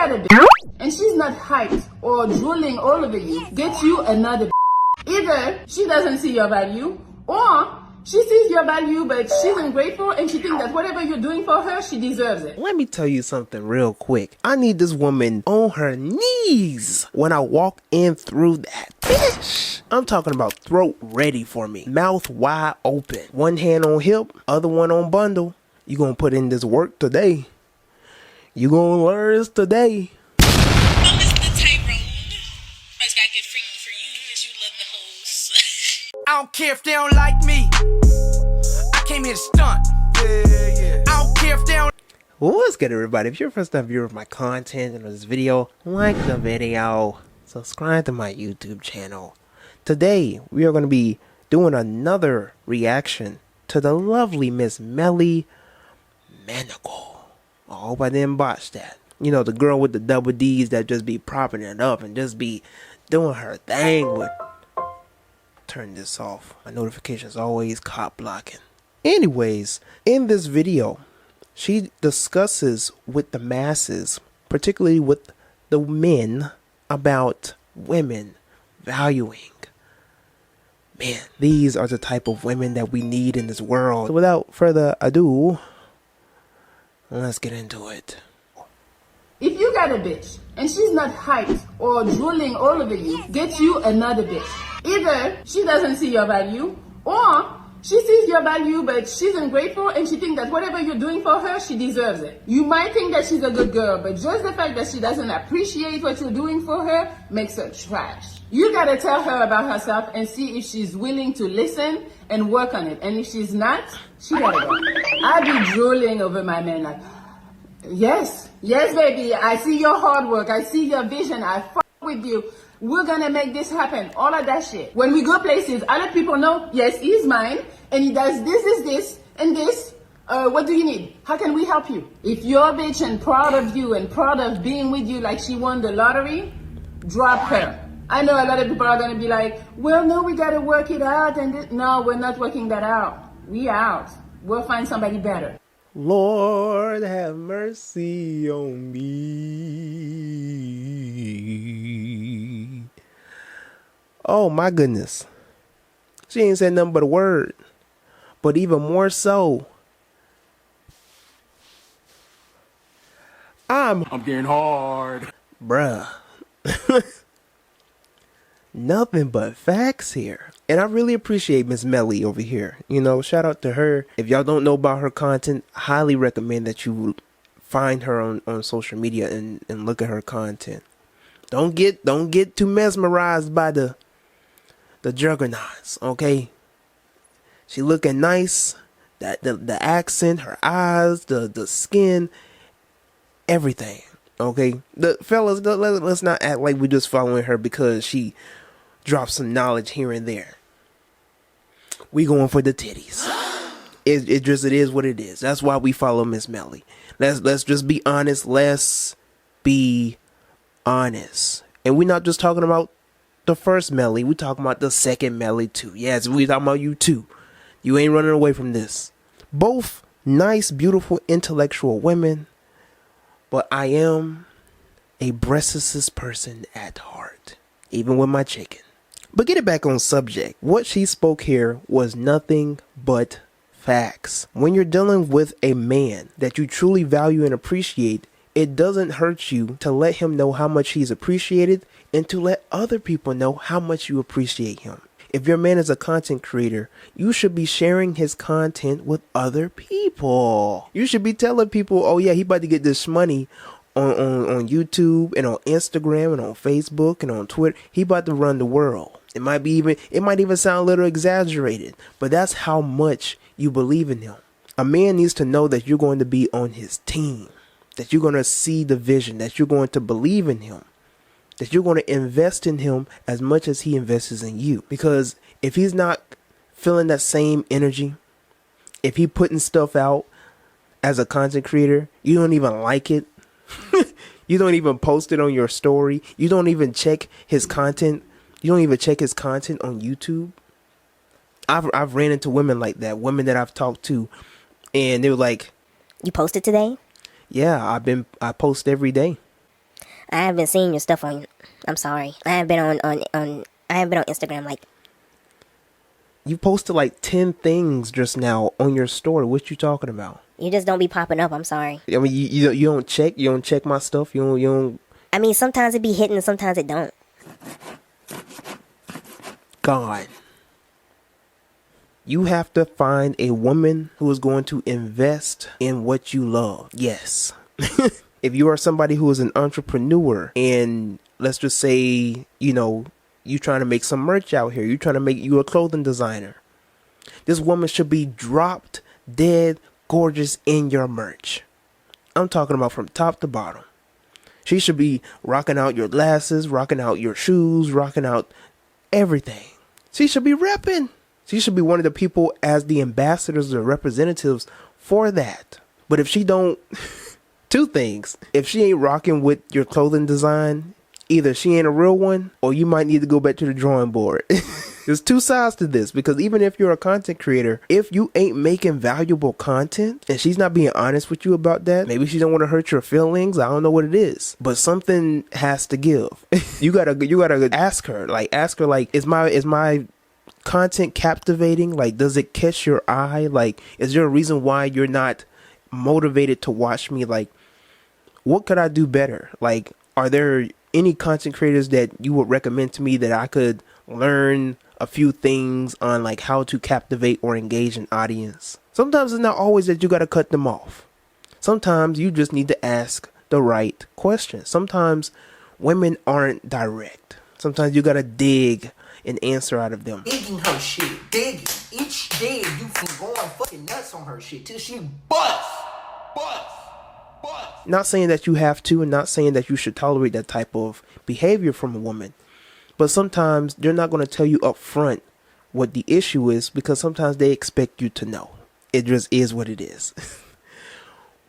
got a bitch and she's not hyped or drooling all over you, get you another bitch. Either she doesn't see your value, or she sees your value, but she's ungrateful and she thinks that whatever you're doing for her, she deserves it. Let me tell you something real quick. I need this woman on her knees when I walk in through that bitch. I'm talking about throat ready for me. Mouth wide open. One hand on hip, other one on bundle. You gonna put in this work today. You gonna learn this today. I don't care if they don't like me. I came here to stunt. I don't care if they don't. What's good, everybody? If you're a first time viewer of my content and this video, like the video, subscribe to my YouTube channel. Today, we are going to be doing another reaction to the lovely Miss Melly Manical. I hope I didn't botch that. You know, the girl with the double D's that just be propping it up and just be doing her thing with... Turn this off. My notifications always cop blocking. Anyways, in this video, she discusses with the masses, particularly with the men, about women valuing men. These are the type of women that we need in this world. So without further ado, let's get into it. If you got a bitch and she's not hyped or drooling all over you, get you another bitch. Either she doesn't see your value, or she sees your value but she's ungrateful and she thinks that whatever you're doing for her, she deserves it. You might think that she's a good girl, but just the fact that she doesn't appreciate what you're doing for her makes her trash. You gotta tell her about herself and see if she's willing to listen and work on it. And if she's not, she gotta go. I be drooling over my man like, yes, baby, I see your hard work, I see your vision, I fuck with you. We're gonna make this happen. All of that shit. When we go places, I let people know, yes, he's mine, and he does this, and this. What do you need? How can we help you? If you're a bitch and proud of you and proud of being with you like she won the lottery, drop her. I know a lot of people are gonna be like, well, no, we gotta work it out, and no, we're not working that out. We out. We'll find somebody better. Lord, have mercy on me. Oh my goodness. She ain't said nothing but a word. But even more so, I'm getting hard. Bruh. Nothing but facts here. And I really appreciate Miss Melly over here. You know, shout out to her. If y'all don't know about her content, highly recommend that you find her on social media and look at her content. Don't get too mesmerized by the juggernauts, okay? She looking nice. The accent, her eyes, the skin, everything. Okay? The fellas, let's not act like we're just following her because she drops some knowledge here and there. We going for the titties. It is what it is. That's why we follow Miss Melly. Let's just be honest. Let's be honest. And we're not just talking about the first Melly. We're talking about the second Melly too. Yes, we talking about you too. You ain't running away from this. Both nice, beautiful, intellectual women. But I am a breastless person at heart. Even with my chicken. But get it back on subject. What she spoke here was nothing but facts. When you're dealing with a man that you truly value and appreciate, it doesn't hurt you to let him know how much he's appreciated and to let other people know how much you appreciate him. If your man is a content creator, you should be sharing his content with other people. You should be telling people, oh yeah, he about to get this money on YouTube and on Instagram and on Facebook and on Twitter. He about to run the world. It might even sound a little exaggerated, but that's how much you believe in him. A man needs to know that you're going to be on his team, that you're going to see the vision, that you're going to believe in him, that you're going to invest in him as much as he invests in you. Because if he's not feeling that same energy, if he putting stuff out as a content creator, you don't even like it. You don't even post it on your story. You don't even check his content. You don't even check his content on YouTube. I've ran into women like that. Women that I've talked to, and they were like, "You posted today?" Yeah, I post every day. I haven't been seeing your stuff on. I'm sorry. I haven't been on I haven't been on Instagram. Like, You posted like 10 things just now on your story. What you talking about? you just don't be popping up. I'm sorry. I mean, you don't check. You don't check my stuff. You don't. I mean, sometimes it be hitting and sometimes it don't. God. You have to find a woman who is going to invest in what you love. Yes. If you are somebody who is an entrepreneur and let's just say, you trying to make some merch out here. You a clothing designer. This woman should be dropped dead gorgeous in your merch. I'm talking about from top to bottom. She should be rocking out your glasses, rocking out your shoes, rocking out everything. She should be repping. She should be one of the people as the ambassadors or representatives for that. But if she don't, two things. If she ain't rocking with your clothing design, either she ain't a real one or you might need to go back to the drawing board. There's two sides to this, because even if you're a content creator, if you ain't making valuable content and she's not being honest with you about that, maybe she don't want to hurt your feelings. I don't know what it is, but something has to give. You gotta ask her, is my content captivating? Like, does it catch your eye? Like, is there a reason why you're not motivated to watch me? Like, what could I do better? Like, are there any content creators that you would recommend to me that I could learn a few things on, like how to captivate or engage an audience? Sometimes it's not always that you got to cut them off. Sometimes you just need to ask the right question. Sometimes women aren't direct. Sometimes you got to dig an answer out of them. Digging her shit, digging. Each day you from going fucking nuts on her shit till she bust. Not saying that you have to, and not saying that you should tolerate that type of behavior from a woman. But sometimes they're not going to tell you up front what the issue is, because sometimes they expect you to know. It just is what it is.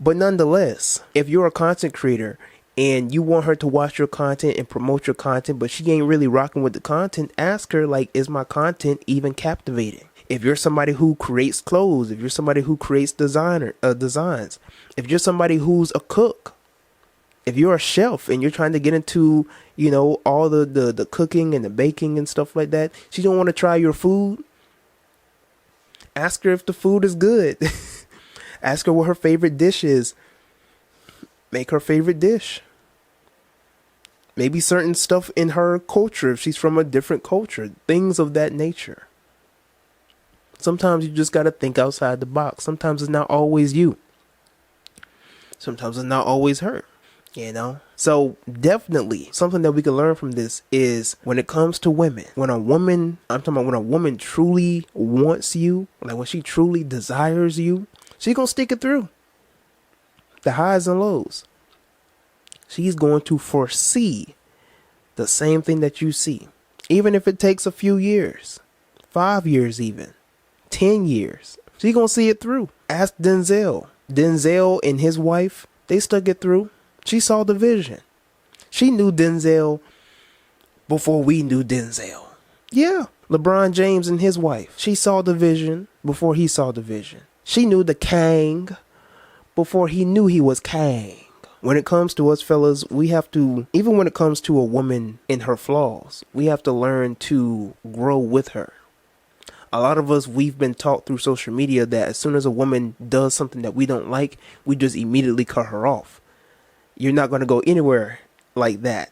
But nonetheless, if you're a content creator and you want her to watch your content and promote your content, but she ain't really rocking with the content, ask her, like, is my content even captivating? If you're somebody who creates clothes, if you're somebody who creates designs, if you're somebody who's a cook, if you're a chef and you're trying to get into, all the cooking and the baking and stuff like that, she don't want to try your food. Ask her if the food is good. Ask her what her favorite dish is. Make her favorite dish. Maybe certain stuff in her culture, if she's from a different culture, things of that nature. Sometimes you just got to think outside the box. Sometimes it's not always you. Sometimes it's not always her, So definitely something that we can learn from this is when it comes to women, when a woman truly wants you, like when she truly desires you, she's going to stick it through. The highs and lows. She's going to foresee the same thing that you see. Even if it takes a few years, 5 years even, 10 years, she's going to see it through. Ask Denzel. Denzel and his wife, they stuck it through. She saw the vision. She knew Denzel before we knew Denzel. Yeah. LeBron James and his wife, she saw the vision before he saw the vision. She knew the Kang before he knew he was Kang. When it comes to us fellas, we have to, even when it comes to a woman in her flaws, we have to learn to grow with her. A lot of us, we've been taught through social media that as soon as a woman does something that we don't like, we just immediately cut her off. You're not going to go anywhere like that.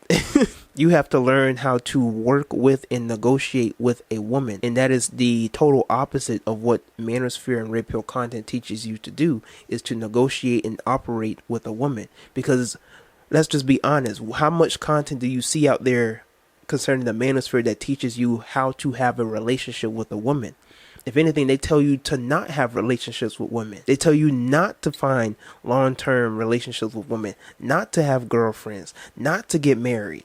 You have to learn how to work with and negotiate with a woman. And that is the total opposite of what manosphere and red pill content teaches you to do, is to negotiate and operate with a woman. Because let's just be honest, how much content do you see out there concerning the manosphere that teaches you how to have a relationship with a woman? If anything, they tell you to not have relationships with women. They tell you not to find long-term relationships with women, not to have girlfriends, not to get married.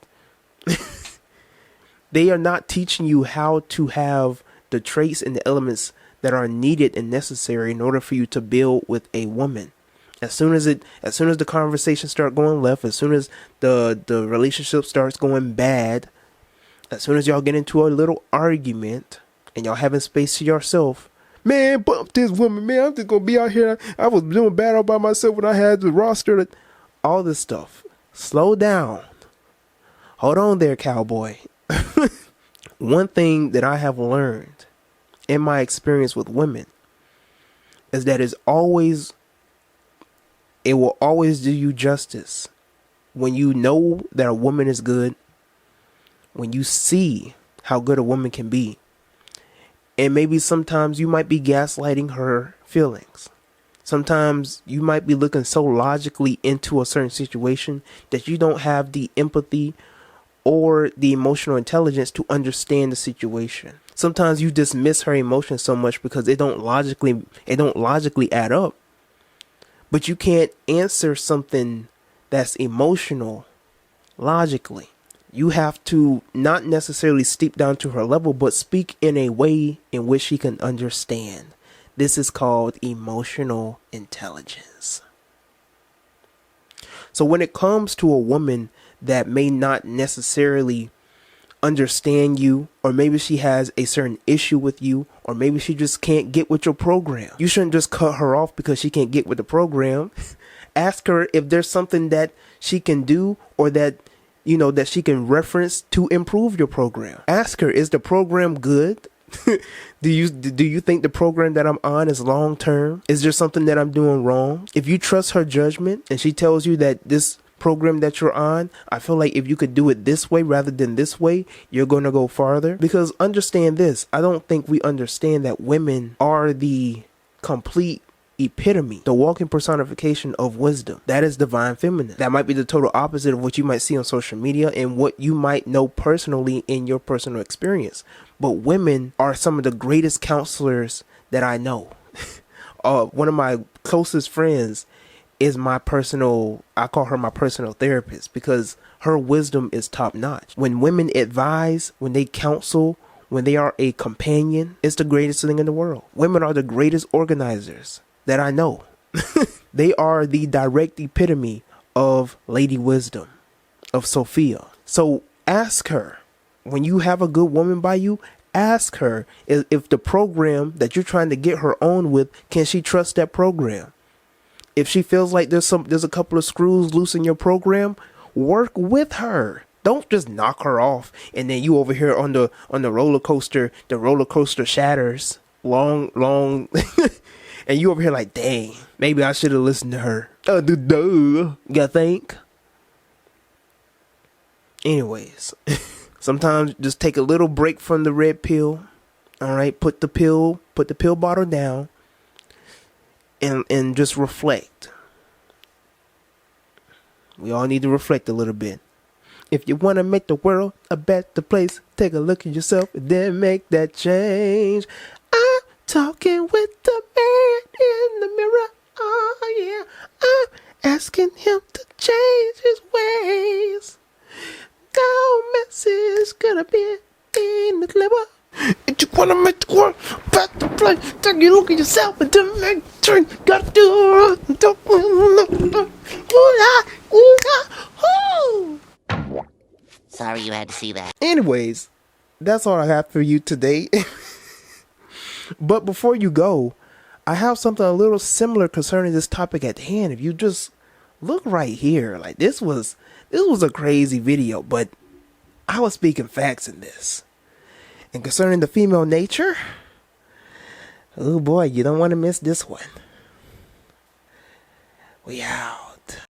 They are not teaching you how to have the traits and the elements that are needed and necessary in order for you to build with a woman. As soon as the conversation start going left, as soon as the relationship starts going bad, as soon as y'all get into a little argument and y'all having space to yourself, man, bump this woman, man, I'm just gonna be out here. I was doing bad all by myself when I had the roster. All this stuff. Slow down. Hold on there, cowboy. One thing that I have learned in my experience with women is that it will always do you justice when you know that a woman is good, when you see how good a woman can be. And maybe sometimes you might be gaslighting her feelings. Sometimes you might be looking so logically into a certain situation that you don't have the empathy or the emotional intelligence to understand the situation. Sometimes you dismiss her emotions so much because it don't logically add up. But you can't answer something that's emotional logically. You have to not necessarily stoop down to her level, but speak in a way in which she can understand. This is called emotional intelligence. So when it comes to a woman that may not necessarily understand you, or maybe she has a certain issue with you, or maybe she just can't get with your program, you shouldn't just cut her off because she can't get with the program. Ask her if there's something that she can do, or that that she can reference to improve your program. Ask her, is the program good? Do you think the program that I'm on is long term? Is there something that I'm doing wrong? If you trust her judgment and she tells you that this program that you're on, I feel like if you could do it this way rather than this way, you're going to go farther. Because understand this, I don't think we understand that women are the complete epitome, the walking personification of wisdom. That is divine feminine. That might be the total opposite of what you might see on social media and what you might know personally in your personal experience. But women are some of the greatest counselors that I know. One of my closest friends is I call her my personal therapist, because her wisdom is top notch. When women advise, when they counsel, when they are a companion, it's the greatest thing in the world. Women are the greatest organizers that I know. They are the direct epitome of Lady Wisdom, of Sophia. So ask her, when you have a good woman by you, ask her if the program that you're trying to get her on with, can she trust that program? If she feels like there's a couple of screws loose in your program, work with her. Don't just knock her off and then you over here on the roller coaster, the roller coaster shatters long and you over here like, dang, maybe I should have listened to her. You think? Anyways, sometimes just take a little break from the red pill. All right, put the pill bottle down and just reflect. We all need to reflect a little bit. If you want to make the world a better place, take a look at yourself and then make that change. I'm talking with the man in the mirror. Oh yeah, I'm asking him to change his ways. No message gonna be in the clever. If you wanna make the world a better place, take a look at yourself and then make the change. Gotta do it. Sorry you had to see that. Anyways, that's all I have for you today. But before you go, I have something a little similar concerning this topic at hand. If you just look right here, like this was a crazy video, but I was speaking facts in this. And concerning the female nature, oh boy, you don't want to miss this one. We out.